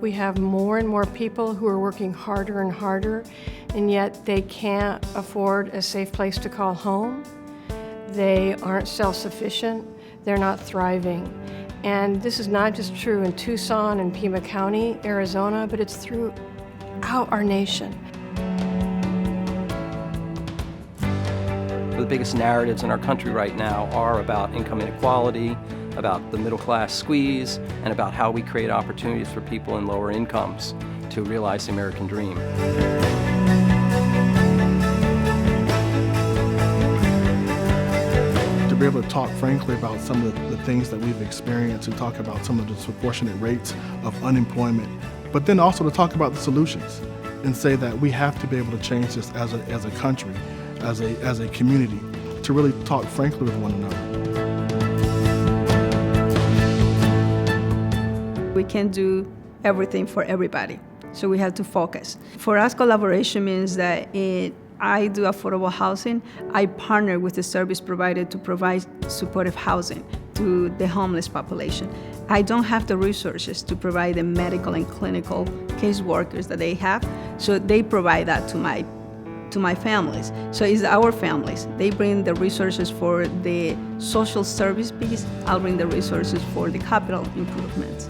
We have more and more people who are working harder and harder, and yet they can't afford a safe place to call home. They aren't self-sufficient. They're not thriving. And this is not just true in Tucson and Pima County, Arizona, but it's throughout our nation. The biggest narratives in our country right now are about income inequality, about the middle class squeeze, and about how we create opportunities for people in lower incomes to realize the American dream. To be able to talk frankly about some of the things that we've experienced and talk about some of the disproportionate rates of unemployment, but then also to talk about the solutions and say that we have to be able to change this as a country, as a community, to really talk frankly with one another. We can't do everything for everybody, so we have to focus. For us, collaboration means that I do affordable housing. I partner with the service provider to provide supportive housing to the homeless population. I don't have the resources to provide the medical and clinical caseworkers that they have, so they provide that to my families. So it's our families. They bring the resources for the social service piece. I'll bring the resources for the capital improvements.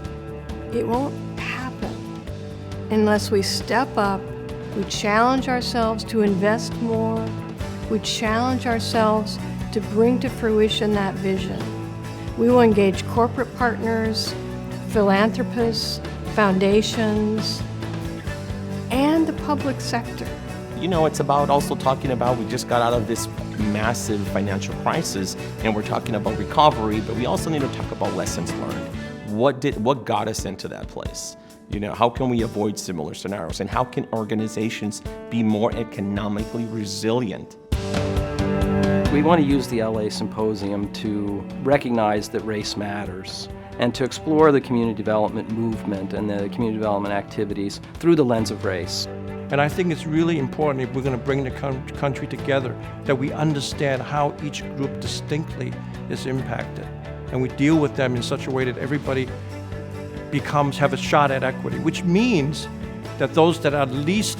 It won't happen unless we step up, we challenge ourselves to invest more, we challenge ourselves to bring to fruition that vision. We will engage corporate partners, philanthropists, foundations, and the public sector. You know, it's about also talking about, we just got out of this massive financial crisis and we're talking about recovery, but we also need to talk about lessons learned. What got us into that place? You know, how can we avoid similar scenarios? And how can organizations be more economically resilient? We want to use the LA Symposium to recognize that race matters and to explore the community development movement and the community development activities through the lens of race. And I think it's really important, if we're going to bring the country together, that we understand how each group distinctly is impacted. And we deal with them in such a way that everybody have a shot at equity, which means that those that are least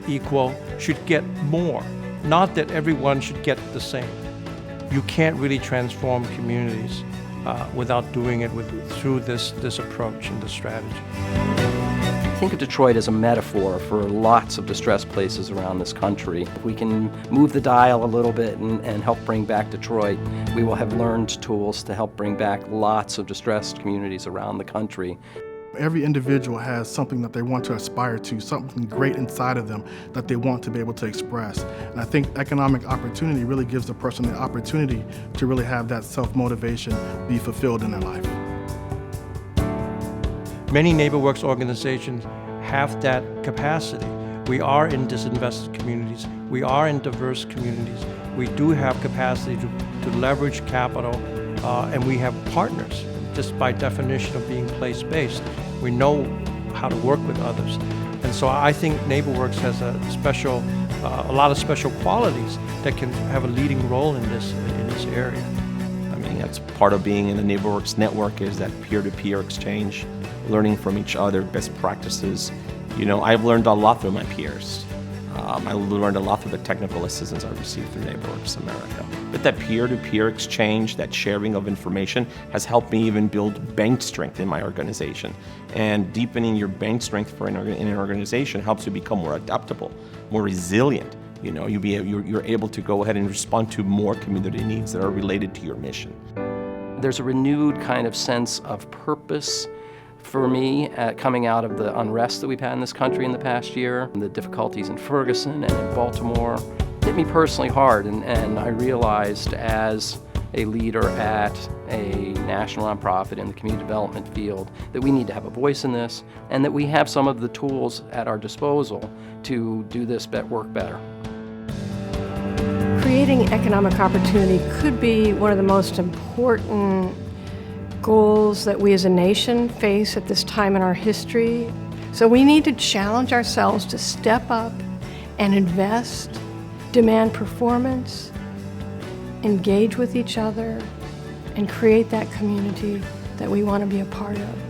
equal should get more, not that everyone should get the same. You can't really transform communities without doing it through this approach and this strategy. Think of Detroit as a metaphor for lots of distressed places around this country. If we can move the dial a little bit and help bring back Detroit, we will have learned tools to help bring back lots of distressed communities around the country. Every individual has something that they want to aspire to, something great inside of them that they want to be able to express. And I think economic opportunity really gives the person the opportunity to really have that self-motivation be fulfilled in their life. Many NeighborWorks organizations have that capacity. We are in disinvested communities. We are in diverse communities. We do have capacity to leverage capital, and we have partners, just by definition of being place-based. We know how to work with others. And so I think NeighborWorks has a lot of special qualities that can have a leading role in this area. I mean, that's part of being in the NeighborWorks network, is that peer-to-peer exchange, learning from each other, best practices. You know, I've learned a lot through my peers. I learned a lot through the technical assistance I received through NeighborWorks America. But that peer-to-peer exchange, that sharing of information, has helped me even build bench strength in my organization. And deepening your bench strength in an organization helps you become more adaptable, more resilient. You know, you're able to go ahead and respond to more community needs that are related to your mission. There's a renewed kind of sense of purpose for me, coming out of the unrest that we've had in this country in the past year, the difficulties in Ferguson and in Baltimore, hit me personally hard, and I realized as a leader at a national nonprofit in the community development field that we need to have a voice in this, and that we have some of the tools at our disposal to do this work better. Creating economic opportunity could be one of the most important goals that we as a nation face at this time in our history. So we need to challenge ourselves to step up and invest, demand performance, engage with each other, and create that community that we want to be a part of.